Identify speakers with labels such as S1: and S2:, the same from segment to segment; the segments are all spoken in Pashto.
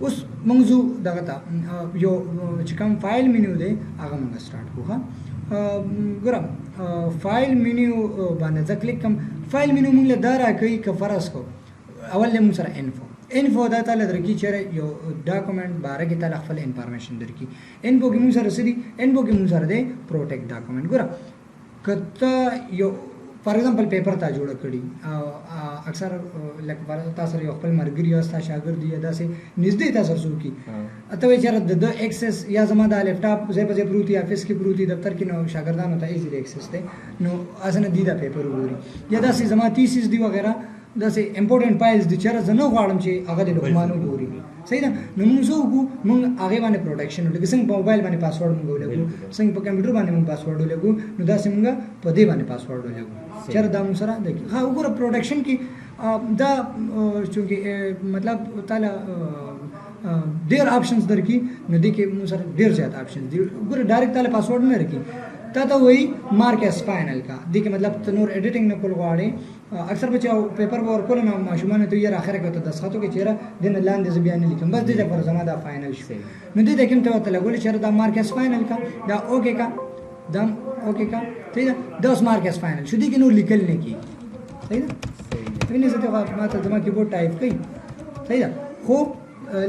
S1: उस मंगजू दगता यो चिकम फाइल मेन्यू दे आगा मंगा स्टार्ट को हा गरम फाइल मेन्यू बाने जा क्लिक कम फाइल मेन्यू मंगले दारा कई का फरस को अवल ले मुसरा इन्फो दा ताले दर की चेरे यो डॉक्यूमेंट बारे की ताले खफल इंफॉर्मेशन दर की इन्फो की मुसरा सदी इन्फो की मुसरा दे प्रोटेक्ट डॉक्यूमेंट गरम कत्ता यो फॉर एग्जांपल पेपर ता जोड़ कड़ी अक्सर लाइक तासर यो खपल मरगरी अस्ता शागिर्दी अदा से निजदे तासर सु की अतवे चर द एक्सेस या जमा दा लैपटॉप जे बजे प्रूती ऑफिस की प्रूती दफ्तर की नो शागिर्दान होता इजीली एक्सेस दे नो असने दीदा पेपर उरी या दा से जमा थीसिस दी वगैरह दा से इंपॉर्टेंट फाइल्स दी चर जनो वाड़म चे अगा दे लोकमानो गोरी सही ना नमुसो को मंग आगे माने प्रोटेक्शन होले संग मोबाइल माने पासवर्ड मंगो लेगु संग कंप्यूटर माने मंग पासवर्ड लेगु नो दा से मंग पदे माने पासवर्ड लेगु चर दा मुसरा देखि हां उगर प्रोटेक्शन की दा चूंकि मतलब ताला देर ऑप्शंस दर की नदी के मुसरा देर ज्यादा ऑप्शंस दी उगर डायरेक्ट ताला पासवर्ड में रखी ता वही मार्क एस फाइनल का दी के मतलब तनूर एडिटिंग न कोल वाड़े अक्सर बच्चे पेपर वर्क को ना माशुमान तो यार आखिर का तो दस्खतों के चेहरा दिन लान दे बयान लिखम बस दे पर जमा दा फाइनल शो नदी देखें तो तला गोल चेहरा दा मार्क एस फाइनल का दा ओके का दम ओके का ठीक है 10 मार्क एस फाइनल शुद्धी के नूर निकलने की सही ना तो नहीं से मात्र जमा कीबोर्ड टाइप कई सही ना हो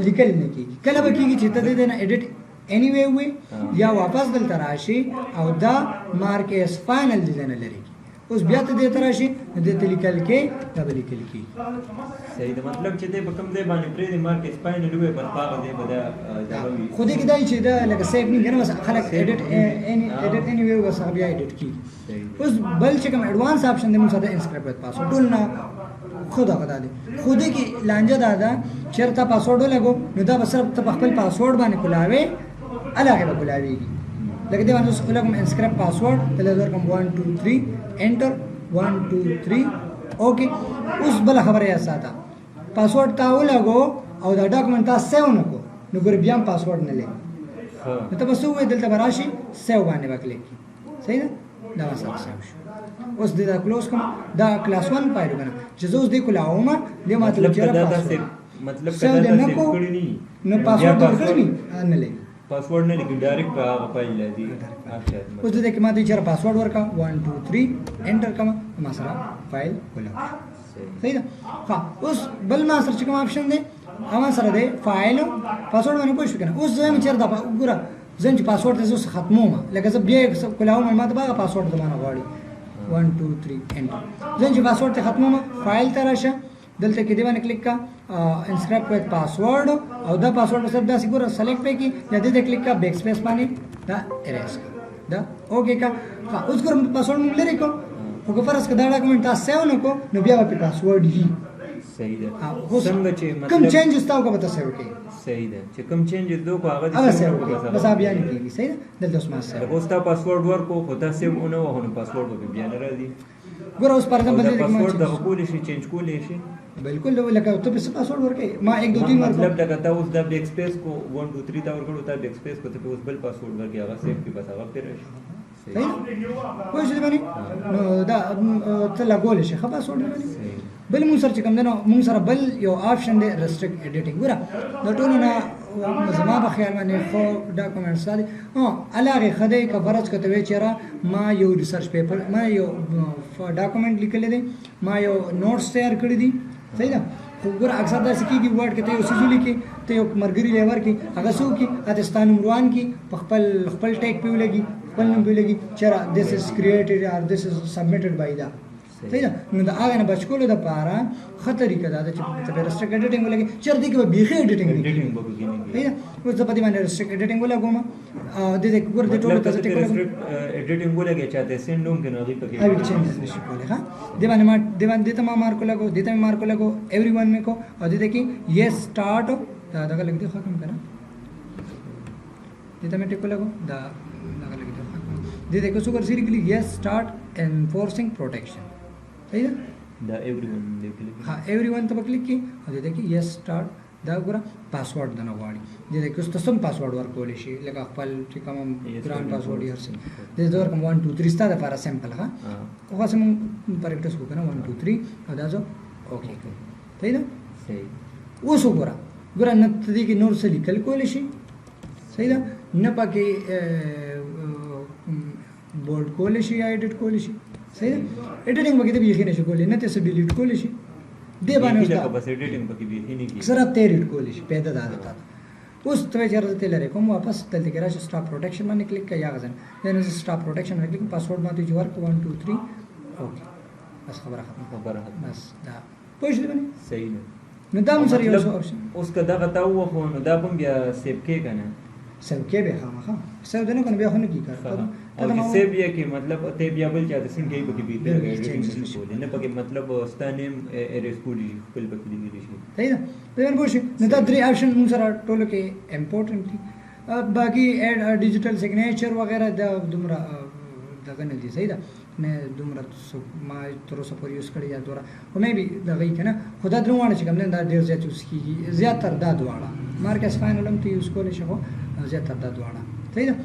S1: निकलने की कल अब की चित्त दे देना एडिट एनीवे हुए या वापस दल तराशी और दा मार्क एस फाइनल दे देना लरेगी उस ब्यात दे तराशी दे निकल के डबल निकल की
S2: सही तो मतलब चते बकम दे बाने प्रे मार्क एस फाइनल हुए पर पाग दे बदा जबवी
S1: खुद की दाई छे लगे सेव नहीं करना बस खलक एडिट एनीवे बस अब या एडिट की उस बल से कम एडवांस ऑप्शन दे मुसा इंस्क्रिप्ट पासवर्ड टूल ना खुदा बता दे खुद की लांजा दादा चरता पासवर्ड लगो नुदा बस तब खपल पासवर्ड बाने खुलावे अलग है बुलावेगी लेकिन दे वांस उलगम इंस्क्रिप्ट पासवर्ड तले कम 1 2 3 एंटर 1 2 3 ओके उस बल खबर है साथा पासवर्ड ता लगो और दा डॉक्यूमेंट ता सेव नको नुगर बियाम पासवर्ड न ले हां तो बस वो दिल तबराशी सेव बाने बकले की सही ना दावा सब उस दे दा क्लोज कम दा क्लास 1 फाइल बना जजोस दे कुलाओमा दे मतलब चेहरा मतलब सेव दे नको न पासवर्ड दे न ले
S2: पासवर्ड ने लिखी डायरेक्ट फाइल ले दी
S1: उस देख के माते चेहरा पासवर्ड वर्क 1 2 3 एंटर कमा मसरा फाइल खोला सही ना हां उस बल मा सर्च कम ऑप्शन दे आवा सर दे फाइल पासवर्ड मैंने पूछ के ना उस जम चेहरा दा पूरा जन पासवर्ड दे खत्मो मा लगे सब ये खोलाओ मा तो बागा पासवर्ड जमाना गाड़ी 1 2 3 एंटर जन पासवर्ड ते खत्मो मा फाइल तराशा दलते के दीवाने क्लिक का इंस्क्रिप्ट विद पासवर्ड और द पासवर्ड सब दा सिक्योर सेलेक्ट पे की या दे क्लिक का बैक स्पेस पानी दा इरेज दा ओके का उसको पासवर्ड मिल रे को ओके फरस का दाड़ा कमेंट ता सेव नको न बिया पे पासवर्ड ही
S2: सही है हां संग चे मतलब
S1: कम चेंजेस ताऊ का बता सेव के
S2: सही है चे कम चेंजेस दो को आवाज
S1: सेव बस आप यानी की सही है दल दोस्त मास
S2: सेव होस्ता पासवर्ड वर्क को होता सेव उनो हो पासवर्ड को बिया न रही
S1: गोरा उस पर बदले
S2: पासवर्ड दा को ले चेंज को ले
S1: बिल्कुल लो लगा तो बस पासवर्ड वर्क है मां 1 2 3
S2: मतलब लगाता उस द बैक स्पेस को 1 2 3 ता और होता बैक स्पेस को तो उस बल पासवर्ड वर्क आगा सेव के बस आगा फिर
S1: सही कोई चीज बनी दा तला गोल है खबा पासवर्ड बनी बल मु सर्च कम देनो मु सर बल यो ऑप्शन दे रेस्ट्रिक्ट एडिटिंग गोरा दटोनो ना जमा बखयाल माने खो डॉक्यूमेंट्स सारी हां अलग खदे का फरज का तवे चेरा मा यो रिसर्च पेपर मा यो डॉक्यूमेंट लिख ले दे मा यो नोट्स तैयार कर दी सही ना गोरा अक्सर दा सिकी की वर्ड के तो सिजुली की तो मरगरी लेवर की अगसू की अतस्तान उमरान की खपल टेक पे लगी खपल में पे लगी चेरा दिस इज क्रिएटेड और दिस इज सबमिटेड बाय दा सही ना नु दा आगे ना बचकोले दा पारा खतरी का दा तो रेस्ट्रिक्ट एडिटिंग लगे चर दी के बीखे एडिटिंग
S2: बगु की नहीं
S1: सही ना वो जपति माने रेस्ट्रिक्ट एडिटिंग बोला गोमा दे गोर दे टोलो ता
S2: रेस्ट्रिक्ट एडिटिंग बोले के चाहते सेंडोम के नगी पके
S1: आई चेंजेस निश्चित बोले हां देवान देता मार को लगो देता मार को लगो एवरीवन में को और दे देखी ये स्टार्ट दादा लग दे खत्म करा देता में टिक लगो दा लगा लग दे देखो sugar seriously yes start enforcing protection सही है
S2: द एवरीवन देख ली
S1: हां एवरीवन तो क्लिक की और देखिए यस स्टार्ट دا ګوره پاسورډ دنه غواړي دې کې اوس تاسو پاسورډ ورکول شي لکه خپل چې کوم ګران پاسورډ یې هرڅه دې دا ورکوم 1 2 3 ستاسو لپاره سمپل ها خو سم پریکټس وکړه 1 2 3 او دا زه اوکې صحیح ده
S2: صحیح
S1: اوس وګوره ګوره نه دې کې نور څه لیکل کول شي صحیح ده نه پکې بولډ کول شي یا ایډیټ کول شي صحیح ده ایډیټینګ وکړه به یې نه شي کولای نه ته څه ډیلیټ کول شي دې باندې
S2: دا بس ایډیټینګ پکې به نه کی
S1: سره ته ایډیټ کول شي پیدا ده اوس ته چیرته ته لري کوم واپس دلته کې راشي سټاپ پروټیکشن باندې کلیک کړئ یا غزن دنه سټاپ پروټیکشن باندې کلیک پاسورډ باندې جوړ 1 2 3 اوکې بس خبره ختم بس دا پوه شئ باندې
S2: صحیح نه
S1: نو دا هم سره یو اپشن
S2: اوس که دغه تا وخو نو دا هم بیا سیو کې کنه
S1: سیو کې به خامخا سیو دنه کنه بیا خو نه کی کار
S2: او چې سیو یې کې مطلب ته بیا بل چا د سین کې پکې بیت لګي نه پکې مطلب ستانیم اریس کوډي خپل پکې لګي شي
S1: صحیح ده دا پوه شئ نو دا درې اپشن موږ سره ټولو کې امپورټنت دي باقي اډ ډیجیټل سیګنیچر وغیرہ دا دومره دغه نه دي صحیح ده نه دومره ما تر اوسه پورې یوز کړی یا دوره او مې بي دغه کنه خدا دروانه چې کوم نه دا ډیر زیات یوز کیږي زیاتره دا دواړه مارکس فاینل هم ته یوز کولای شي خو زیاتره دا دواړه صحیح ده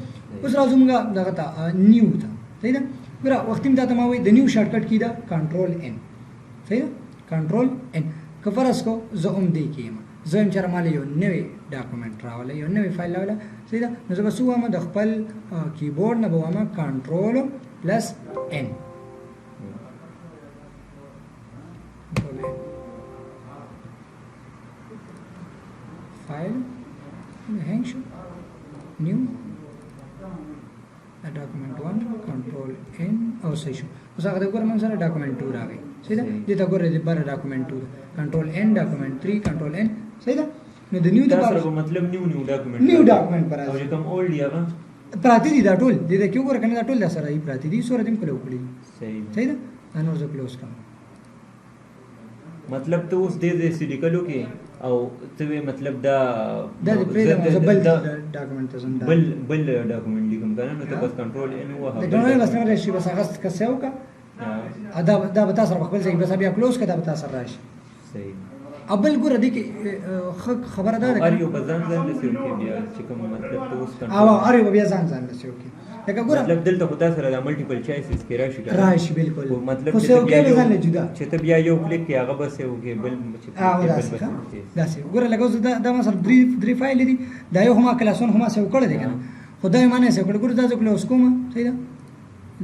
S1: اوس راځو موږ دغه ته نیو ته صحیح ده ګوره وخت دا ته ما وایي د نیو شارټ کټ کی دا کنټرول ان صحیح ده کنټرول ان که فرض کو زه هم دی کیم زه هم چېرې مالی یو نوی ډاکومنټ راولی یو نوی فایل راولی صحیح ده نو زه به څه ووایم د خپل کیبورډ نه به ووایم کنټرول پلس ان فایل هینګ شو نیو ډاکومنټ 1 کنټرول ان او صحیح شو اوس هغه د ګوره من سره ډاکومنټ 2 راغی صحیح ده دې ته ګوره دې بره ډاکومنټ 2 کنټرول ان ډاکومنټ 3 کنټرول ان صحیح ده نو د نیو د
S2: سره مطلب نیو ډاکومنټ
S1: پر
S2: او کوم اولډ یا
S1: پراتی دي دا ټول دې د کیو ګوره کنه دا ټول سره ای پراتی دي سره دې کولو کړی
S2: صحیح
S1: صحیح ده نو زه کلوز کوم
S2: مطلب ته اوس دې سې لیکلو کې او ته مطلب دا
S1: د بل ډاکومنټ ته زنده
S2: بل ډاکومنټ لیکم کنه نو ته بس کنټرول ان وه
S1: دا ډونه بس نه راشي بس هغه څه سیو کا دا به تاسو خپل ځای بس بیا کلوز کړه دا به تاسو راشي
S2: صحیح
S1: ابل ګور دي کې خبره ده
S2: ار یو بزان ځان له سیو کې بیا چې کوم مطلب ته اوس کنټرول
S1: او ار یو بیا ځان له سیو کې لکه ګور
S2: مطلب دلته خو تاسو سره د ملټیپل چوایسز کې
S1: راشي بالکل
S2: مطلب
S1: خو سیو کې ځان له جدا
S2: چې ته بیا یو کلیک کې هغه بس یو کې بل
S1: دا سیو ګور لکه دا مثلا درې فایل دي دا یو هم کلاسون هم سیو کړل دي کنه خدای معنی سیو کړ ګور دا ځکه کلوز کوم صحیح ده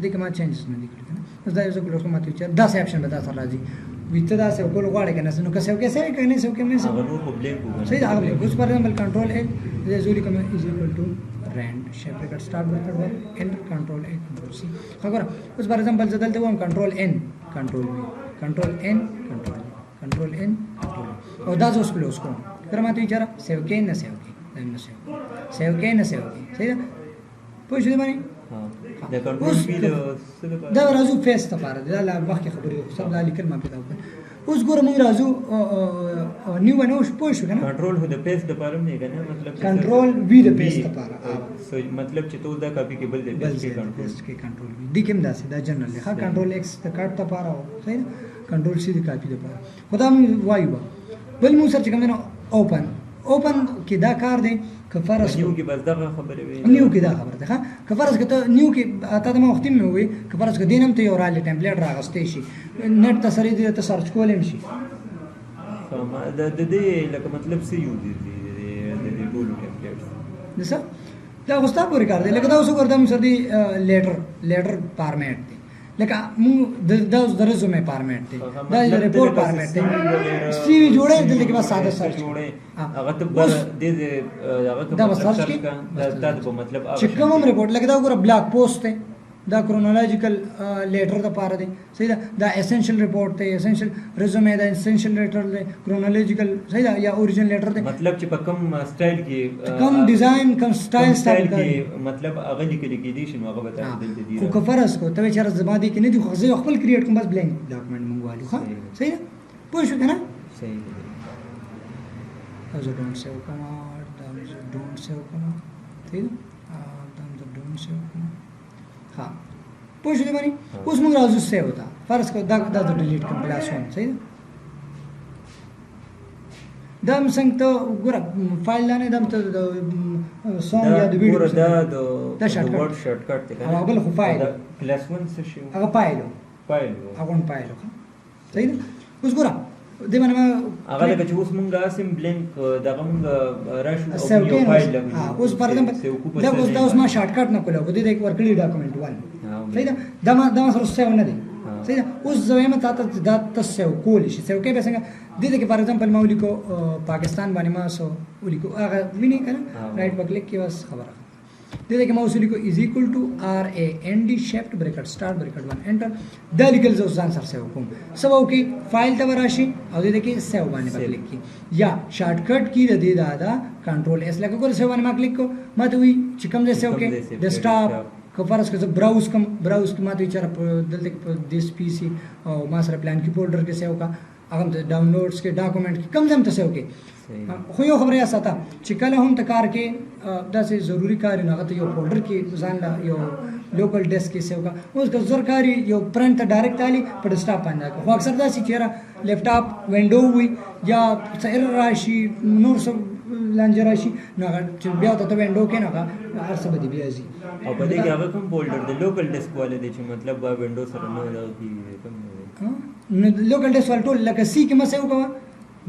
S1: دې کې ما چینجز نه دي کړی کنه دا یو ځکه کلوز کوم ته چې دا اپشن به تاسو راځي ویته دا سیو کول غواړي کنه نو که سیو کې سیو کنه سیو کې نه سیو
S2: هغه نو پرابلم وګورئ
S1: صحیح هغه اوس پر ایگزامپل کنټرول ا زولي کوم از ایکوال ټو رند شیپ ریکارډ سٹارټ ورکړ انټر کنټرول ا کنټرول سی خبره اوس پر ایگزامپل زدل ته وم کنټرول ان کنټرول وی کنټرول ان کنټرول ان او دا اوس کلوز کوم کړه ماته یې سیو کې نه سیو کې نه سیو کې نه سیو کې صحیح ده پوه شئ باندې
S2: دا کنټرول پی
S1: دا راځو فیس ته پاره دا لا مخکې خبرې سب دا لیکل ما پیدا وکړ اوس ګوره موږ راځو نیو ونو پوه شو کنه
S2: کنټرول هو د پیس د پاره نه کنه مطلب
S1: کنټرول وی د پیس ته پاره
S2: سو مطلب چې تو دا کاپی کې بل د پیس کې
S1: کنټرول وی د کوم داسې دا جنرال ښه کنټرول ایکس ته کاټ ته پاره صحیح کنټرول سی د کاپی ته پاره خدا موږ وایو بل موږ سره کوم نه اوپن کې دا کار دی که فرض
S2: نیو کې بس دغه خبره وي
S1: نیو کې دا خبره ده که فرض کته نیو کې اته د وخت مې وي که فرض ک دینم ته یو رالي ټمپلیټ راغستې شي نت ته سره دې ته سرچ کولم شي
S2: د دې لکه مطلب سی یو دي د دې ټول ټمپلیټس
S1: دسه دا غوستا پورې کار دی لکه دا اوس ګردم سر دی لیټر فارمیټ دی لکه موږ د رزومه فارمیټ دی دا ریپورټ فارمیټ دی سی وی جوړه دلته کې بس ساده سرچ
S2: جوړه هغه ته بل د هغه
S1: دا سرچ کې
S2: دا مطلب
S1: چې کوم ریپورټ لکه دا ګوره بلاک پوسټ دی دا کرونولوژیکل لیټر د پاره دی صحیح ده دا اسنشل ریپورټ دی اسنشل رزومه دا اسنشل لیټر دی کرونولوژیکل صحیح ده یا اوریجنل لیټر دی
S2: مطلب چې په کوم سټایل کې
S1: کوم ډیزاین کوم سټایل
S2: کې مطلب هغه لیکل کې دي شنو هغه بتا دلته دي
S1: خو کفرس کو ته چې زما دي کې نه دي خو زه خپل کریټ کوم بس بلینک ډاکومنټ مونږوالو ها صحیح ده پوه شو کنه
S2: صحیح
S1: از ډونټ سیو کما دا ډونټ سیو کما صحیح ده دا ډونټ سیو کما ها پوه شو باندې اوس موږ راځو سیو تا فرض کو دا ډیلیټ کوم کلاس 1 صحیح ده دم څنګه ته ګوره فایل لاندې دم ته د سونګ یا د ویډیو
S2: دا ورډ شارټ کټ دی
S1: هغه بل خو فایل
S2: کلاس 1 څه شي
S1: هغه فایل هغه فایل صحیح ده اوس ګوره د باندې
S2: هغه لکه چې اوس مونږ اسیم بلینک دغه مونږ راشو او
S1: سیو
S2: یو فایل
S1: کې اوس پر دا اوس ما شارټ کټ نه کوله خو دې ورکړی ډاکومنت 1 صحیح ده دا سره سیو نه دی صحیح ده اوس زویم ته دا تاسو کول شي سیو کې به څنګه دې کې فار ایگزامپل ما ولیکو پاکستان باندې ما سو ولیکو هغه ویني کنه رائټ په کلیک کې بس خبره دې کې ما اوس ولیکو از ایکوال ټو ار ا ان ډي شیفټ بریکټ سٹارټ بریکټ 1 انټر دا لیکل زو ځان سره سیو کوم سبا کې فایل ته وراشي او دې کې سیو باندې کلیک کی یا شارټ کټ کی دې دا کنټرول اس لکه ګور سیو باندې ما کلیک کو ما ته وی چې کوم ځای سیو کې ډیسکټاپ کفارس کې براوز کې ما ته چر دلته دیس پی سی او ما سره پلان کی فولډر کې سیو کا هغه ته ډاونلوډز کې ډاکومنٹ کې کم ځم ته سیو کې خو یو خبره یا ساته چې کله هم تکار کې داسې ضروری کار نه غته یو فولډر کې ځان لا یو لوکل ډیسک کې سیو کا اوس که زرکاری یو پرنٹ ډایرکټ علي په ډیسکټاپ باندې خو اکثر داسې چیرې لیپټاپ وینډو وي یا څیر راشي نور څه لانجه راشي نو چې بیا ته وینډو کې نه هر څه به بیا زی
S2: او په دې کې هغه کوم فولډر دی لوکل ډیسک والے دی چې مطلب وینډو سره نه دا کی کوم
S1: نو لوکل ډیسک ول ټول لکه سی کې مسه وکړه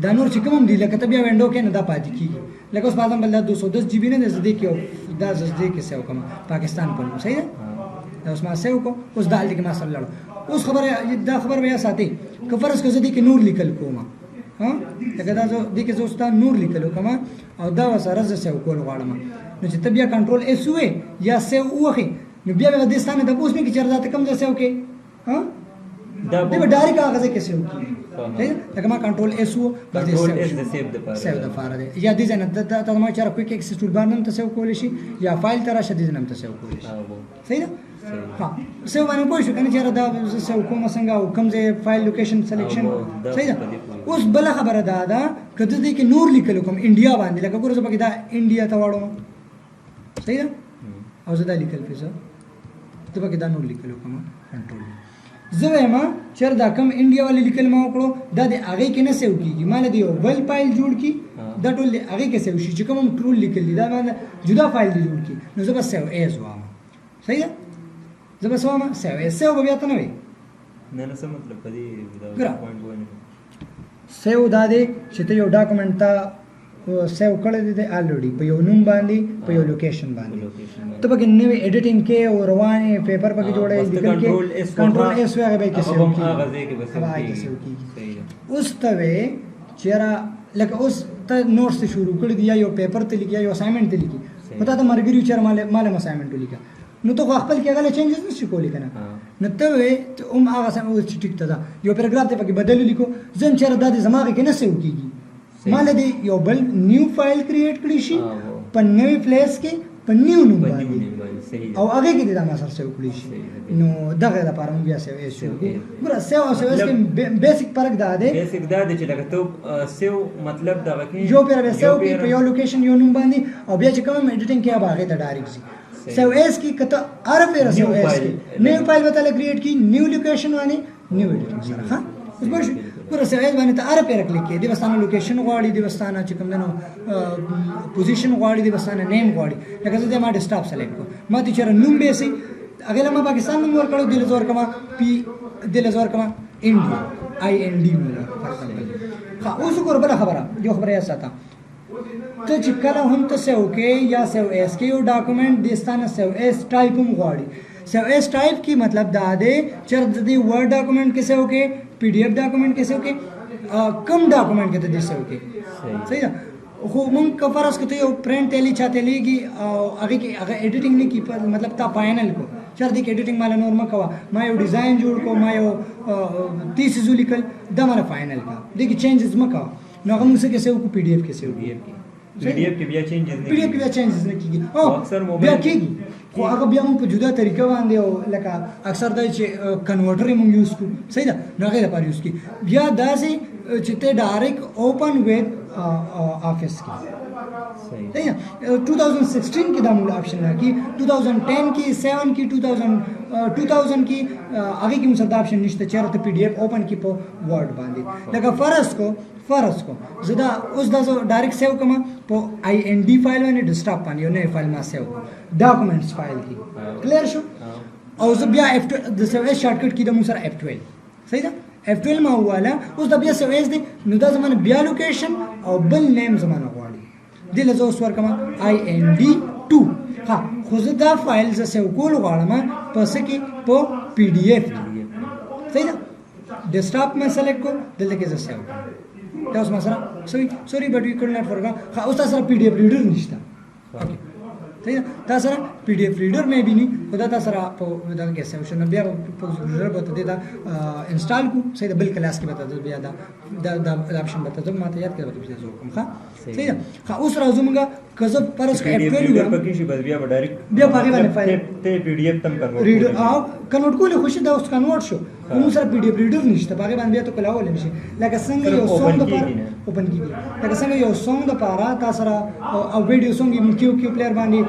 S1: دا نور چې کوم دی لکه ته بیا وینډو کې نه دا پاتې کیږي لکه اوس بازم بل 210 جی بی نه زده کې دا زده کې سیو کوم پاکستان په نوم صحیح ده دا اوس ما سیو کو اوس دال کې ما سره لړ اوس خبره دا خبر بیا ساتي که فرض کو زده کې نور لیکل کوم ها لکه دا زه دې کې زوستا نور لیکل کوم او دا وسره ز سیو کول غواړم نو چې ته بیا کنټرول اس وې یا سیو وخی نو بیا به د ستانه د پوس نه کې چرته ته کم ځای سیو کې ها دا به ډایرکټ هغه ځای کې سیو کې لکه ما کنټرول اس وو بس
S2: سیو د
S1: فار دی یا دې نه ته ما چر کویک ایکسس ټول باندې ته سیو کول شي یا فایل تر شدید نه ته سیو کول شي صحیح ده ها سیو باندې پوه شو کنه چې دا سیو کوم څنګه او کوم ځای فایل لوکیشن سلیکشن صحیح ده اوس بل خبره ده کده دې کې نور لیکل کوم انډیا باندې لکه ګورځه پکې دا انډیا ته واړو صحیح ده او زه دا لیکل پیسه ته پکې دا نور لیکل کوم کنټرول زه ما چر دا کم انډیا والا لیکل ما وکړو دا د هغه کې نه سیو کیږي مال دی یو بل فایل جوړ کی دا ټول هغه کې سیو شي چې کوم ټول لیکل دي دا باندې جدا فایل دی جوړ کی نو زه بس سیو ایز وام صحیح ده زه بس وام سیو ایز سیو بیا ته نه وي
S2: نه څه مطلب پدې دا پوینټ وونه
S1: سیو دا دی چې ته یو ډاکومنٹ ته سیو کړی دی الریډي په یو نوم باندې په یو لوکیشن باندې ته پکې نوې ایډیټینګ کې او روانه پیپر پکې جوړې لیکل کې کنټرول اس هغه به کې سیو کیږي اوس ته چیرې لکه اوس ته نوټس شروع کړی دی یو پیپر ته لیکي یو اسایمنټ ته لیکي پتا ته مرګري چیرې مال اسایمنټ لیکه نو ته خپل کې هغه چینجز نشي کولی کنه نو ته هغه سم او چې ټیک ته دا یو پیراګراف ته پکې بدل لیکو زم چیرې د دماغ کې نه سیو کیږي مال دی یو بل نیو فایل کریټ کړی شي په نوې پلیس کې په نیو نوم باندې او هغه کې دا ما سره سیو کړی شي نو دغه لپاره موږ بیا سیو شو ګوره سیو او سیو کې بیسیک فرق دا دی
S2: بیسیک دا دی چې لکه ته سیو مطلب دا کې
S1: یو پیر سیو کې په یو لوکیشن یو نوم باندې او بیا چې کوم ایډیټینګ کې هغه ته ډایرکټ شي سیو ایس کی کته ار پیر سیو ایس کی نیو فایل وته کریټ کی نیو لوکیشن باندې نیو ایډیټینګ سره ها اوس ګوره سیو ایس باندې ته ار پیر کلیک کې دی وستانه لوکیشن غواړي دی وستانه چې کوم دنو پوزیشن غواړي دی وستانه نیم غواړي لکه زه ما ډیسکټاپ سلیکټ کو ما ته چر نوم به سي اګه ما پاکستان نوم ور کړو دل زور کما پی دل زور کما انډیا آی ان ډی ها اوس ګور بل خبره یو خبره یا ساته ته چې کله هم ته سیو کې یا سیو ایس کې یو ډاکومنٹ دستانه سیو ایس ټایپ هم غواړي سیو ایس ټایپ کی مطلب دا دی چې د ورډ ډاکومنٹ کې سیو کې پی ډی ایف ډاکومنٹ کې سیو کې کم ډاکومنٹ کې ته سیو کې صحیح ده خو مونږ کفارس کته یو پرنٹ الی چاته لیږي او هغه کې هغه ایډیټینګ نه کی مطلب تا فائنل کو چر دې کې ایډیټینګ مال نور مکوا ما یو ډیزاین جوړ کو ما یو تیسیز لیکل دا مال فائنل کا دې کې چینجز مکوا نو هغه موږ څه کې سیو کو پی ډی ایف کې سیو پی ډی ایف
S2: کې بیا چینجز نه
S1: پی ډی ایف کې بیا چینجز نه کیږي او اکثر موبایل کیږي خو هغه بیا موږ په جدا طریقه باندې او لکه اکثر دا چې کنورټر موږ یوز کو صحیح ده نو هغه لپاره یوز کی بیا دا سي چې ته ډایرکټ اوپن ویب افیس کې
S2: صحیح
S1: صحیح ده 2016 کې دا موږ آپشن راکې 2010 کې 7 کې 2000 کې هغه کې موږ دا آپشن نشته چې راته پی ډی اف اوپن کې په ورډ باندې لکه فرض کو زه دا اوس دا ډایرکټ سیو کوم په آی ان ډی فایل باندې ډیسکټاپ باندې یو نوی فایل ما سیو ډاکومېنټس فایل کې کلیر شو او زه بیا اف د سیو اس شارټ کټ کې د موږ سره F12 صحیح ده F12 ما واله اوس دا بیا سیو اس دی نو دا زمانه بیا لوکیشن او بل نیم زمانه غواړي دله زه اوس ورکم IND2 ها خو زه دا فایل زه سیو کول غواړم په څه کې په پی ډی اف صحیح ده ډیسکټاپ مې سلیکټ کو دلته کې زه سیو دا اوس ما سره سوري بټ وی کډ ناٹ فورګا ها اوس تاسو سره پی ډی اف ریډر نشته اوکې صحیح ده تاسو سره پی ډی اف ریډر مې بینی خدا تاسو سره په دا کې سیو شنو بیا په ریډر به ته دا انسټال کو صحیح ده بل کلاس کې به ته بیا دا اپشن به ته ما ته یاد کړو چې زه کوم ښه صحیح ده ښه اوس راځو موږ کزه پرس کې F12
S2: پکې شي بس بیا ډایرکټ
S1: بیا باندې باندې فایل
S2: ته پی ډی اف تم کنورټ
S1: ریډر او کنورټ کول خوشي دا اوس کنورټ شو موږ سره پی ډی اف ریډر نشته باندې باندې ته کولاول نشي لکه څنګه یو سونګ د پر اوپن کیږي لکه څنګه یو سونګ د پاره تاسو سره او ویډیو سونګ کیو پلیئر باندې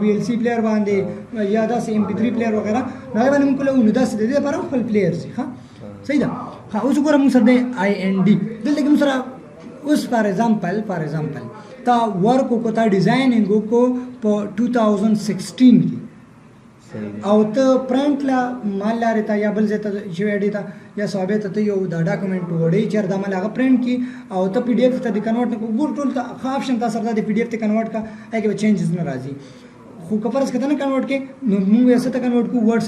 S1: وی ال سی پلیئر باندې یا دا سي MP3 پلیئر وغیرہ دا باندې موږ کولاو نو دا څه دي لپاره خپل پلیئر سي ها صحیح ده ها اوس ګورم موږ سره د IND دلته کوم سره اوس فار ایگزامپل تا ورک کو تا ډیزاینینګ کو په 2016 کې او ته پرنٹ لا مال لري تا یا بل زته شوی دی تا یا ثابت ته یو دا ډاکومېنټ وړي چې دا مال هغه پرنٹ کی او ته پی ډی اف ته کنورټ کو ګور ټول ته آپشن تاسو سره د پی ډی اف ته کنورټ کا هغه چینجز نه راځي خو کپرس کته نه کنورټ کې نو موږ یې ته کنورټ کو ورډ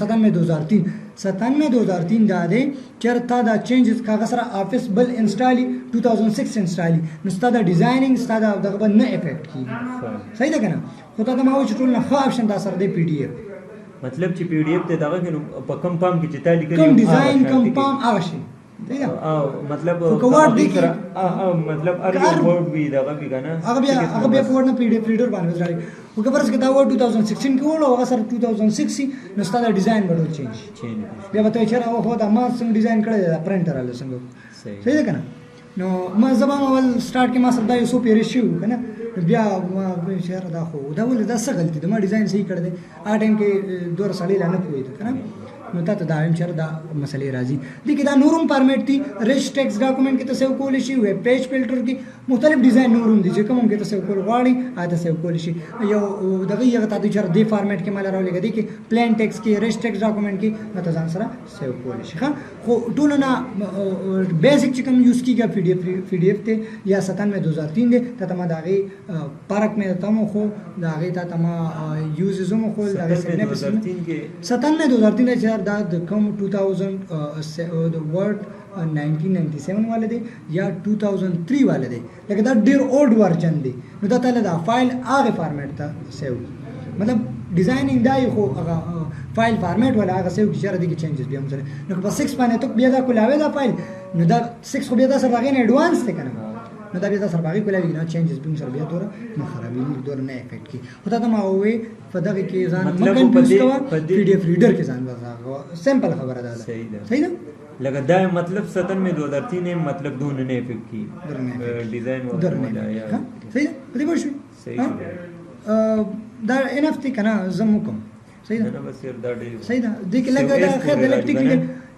S1: 97 2003 دا دی چرته دا چینجز کاغه سره افیس بل انسټالي 2006 انسټالي نو ستاسو ډیزاینینګ ستاسو دغه نه افیکټ کی صحیح ده کنه خو ته ما و چې ټول نه آپشن تاسو سره د پی ډی اف
S2: مطلب چې پی ډی اف ته دغه کې په کم پام کې چې تا لیکلي
S1: کم ډیزاین کم پام هغه شي
S2: مطلب
S1: کوارډ دی
S2: مطلب ار یو ورډ وی دغه وی کنه
S1: هغه بیا په ورډ نه پی ډی اف ریډر باندې وځړي خو کبرس کې دا ورډ 2016 کې وړو هغه سره 2006 نو ستاسو ډیزاین بدل چینج بیا به ته چیرې هو دا ما څنګه ډیزاین کړی دا پرنټر له څنګه صحیح ده کنه نو ما زبان اول سٹارټ کې ما سره دا یو سو پیری شو کنه بیا ما شهر دا خو دا ول دا څه غلطی ده ما ډیزاین صحیح کړ دې ا ټایم کې دور سړی لانه کوي کنه نو ته دا هم چر دا مسلې راځي لیکي دا نورم فارمیټ دي ریچ ټیکس ډاکومېنټ کې تاسو کول شي ویب پیج فلټر کې مختلف ډیزاین نورم دي چې کوم کې تاسو کول غواړي ا تاسو کول شي یو دغه یو تاسو چر دی فارمیټ کې مال راولې دي کې پلان ټیکس کې ریچ ټیکس ډاکومېنټ کې تاسو ځان سره سیو کول شي ها خو ټول نه بیسیک چې کوم یوز کیږي پی ډی اف ته یا 97 2003 دي ته ما دغه پارک مې ته مو خو دغه ته ما یوز زمو خو دغه 97 2003 چې دا د کوم 2000 د ورډ 1997 والے دی یا 2003 والے دی لکه دا ډیر اولډ ورژن دی نو دا تل دا فایل هغه فارمیټ ته سیو مطلب ډیزاینینګ دای خو هغه فایل فارمیټ ولا هغه سیو چې چیرې دي چینجز بیا مثلا نو په 6 باندې ته بیا دا کولاوي دا فایل نو دا 6 خو بیا دا سره غین ایڈوانس دی کنه نو دا بیا سره باغی کولاوي نه چینجز به سره بیا دور نه خرابې دور نه افیکټ کی خدای ته ما وې په دغه کې ځان مګن یوز کوا پی ډی اف ریډر کې ځان ورغه سمپل خبره ده صحیح ده
S2: لکه دا مطلب 97 2003 مطلب دون نه افیکټ کی ډیزاین ولا یا
S1: صحیح ده دې وشو صحیح دا انفتی کنه زمو کوم صحیح ده
S2: بس یار دا ډیر
S1: صحیح ده دې کې لګا دا خیر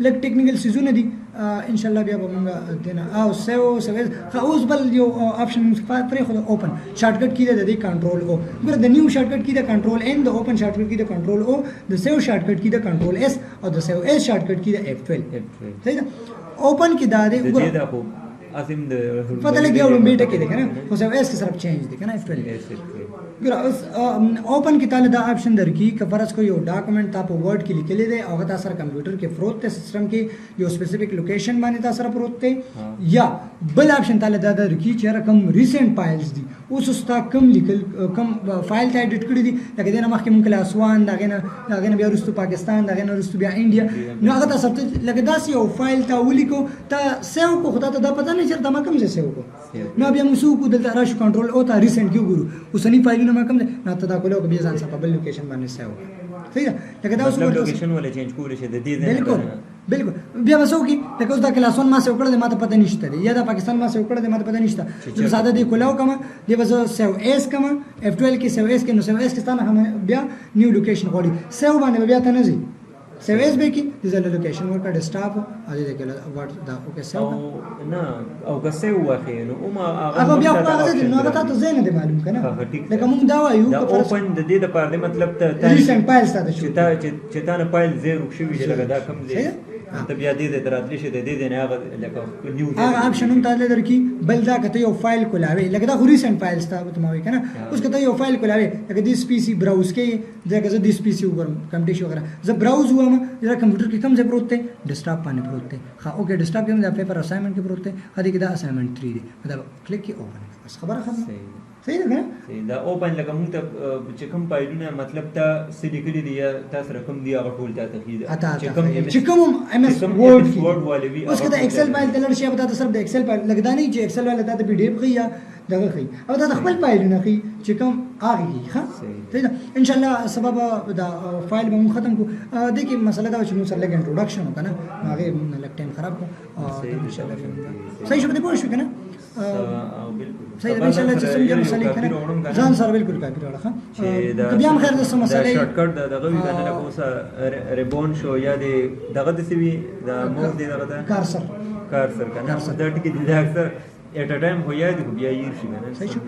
S1: لګ ټیکنیکل سيزونه دي ان شاء الله بیا به موږ دنه او سیو اوس بل یو آپشن پرې خو اوپن شارټ کټ کې د کنټرول او ګوره د نیو شارټ کټ کې د کنټرول ان د اوپن شارټ کټ کې د کنټرول او د سیو شارټ کټ کې د کنټرول اس او د سیو اس شارټ کټ کې د F12 صحیح ده اوپن کې دا دی
S2: ګوره دا خو اسیم د
S1: پته لګي او میټه کې ده کنه خو سیو اس کې سره چینج دي کنه F12 ګوره اوپن کې تعالی دا آپشن درکې کفرس کو یو ډاکومېنټ تاسو ورډ کې لیکلې ده او تاسو سره کمپیوټر کې فروت ته سیستم کې یو سپیسیفیک لوکیشن باندې تاسو سره فروت ته یا بل آپشن تعالی دا درکې چې رقم ریسنٹ فایلز دي اوس ستا کم لیکل کم فایل ته اډیټ کړی دي لکه دنه مخکې مونږ کله اسوان دغه نه بیا رستو پاکستان دغه نه رستو بیا انډیا نو هغه تاسو لکه داسې یو فایل ته ولیکو ته سیو کو خدای ته دا پته نه چیرته ما کوم ځای سیو کو نو بیا موږ سو کو دلته راشو کنټرول او ته ریسنٹ کې وګورو اوسنی فایلونه ما کوم نه ته دا کولو بیا ځان سره په بل لوکیشن باندې سیو صحیح ده لکه دا اوس
S2: لوکیشن ولا چینج کول شي د دې نه
S1: بالکل بیا به څوک لکه اوس دا کلاسون ما سه وکړل ما ته پته نشته دی یا دا پاکستان ما سه وکړل ما ته پته نشته زه ساده دی کولاو کوم دی به زه سیو اس کوم F12 کې سیو اس کې نو سیو اس کې ستانه هم بیا نیو لوکیشن غوړي سیو باندې بیا ته نه ځي سیو اس به کې د زل لوکیشن ورکړه ډیسکټاپ او دې کې ورډ دا اوکې سیو
S2: او نه او که سیو واخې نو ما
S1: هغه بیا خو هغه نو هغه ته زین دی معلوم کنه لکه موږ دا وایو
S2: دا اوپن د دې د پاره مطلب ته
S1: ریسنت فایل ساده شو
S2: چې تا نه فایل زیرو شوی دی لکه دا کم دی ته بیا دې د راتلی شي د دې نه هغه لکه نیو
S1: هغه اپشن هم تعالی درکې بل دا کته یو فایل کولاوي لکه دا خو ریسنت فایل ستا ته ما وی کنه اوس کته یو فایل کولاوي لکه دیس پی سی براوز کې ځکه زه دیس پی سی وګورم کمپټیشن وغیرہ زه براوز ووم دا کمپیوټر کې کوم ځای پروت دی ډیسکټاپ باندې پروت دی ها اوکې ډیسکټاپ کې دا پیپر اسایمنټ کې پروت دی هدي کې دا اسایمنټ 3 دی دا کلیک کې اوپن بس خبره ختمه صحیح ده نه
S2: دا اوپن لکه مونږ ته چې کوم فایلونه مطلب ته سړي کړی دی یا تاسو رقم دی هغه ټول ته تخید
S1: چې کوم ام اس ورډ اوس کدا ایکسل فایل تلل شي به تاسو صرف د ایکسل فایل لګدا نه چې ایکسل ولا ته پی ډی اف خي یا دغه خي او دا خپل فایلونه خي چې کوم هغه ښه صحیح ده ان شاء الله سبب دا فایل به مون ختم کو د کې مسله دا چې نو سره لګ انټروډکشن وکنه هغه لګ ټایم خراب کو ان شاء الله صحیح شو به پوه شو کنه صحیح ده ان شاء الله چې څنګه مسلې کنه ځان سره بالکل کافي راړه
S2: چې دا
S1: بیا هم خیر د سم مسلې
S2: شارټ کټ دغه وی کنه لکه اوس ریبون شو یا دغه د سی وی دا موږ دی دغه کارسر کنه دا ټکی دی دا اکثر اټ ا ټایم هو یا دی بیا یې شي کنه
S1: صحیح شو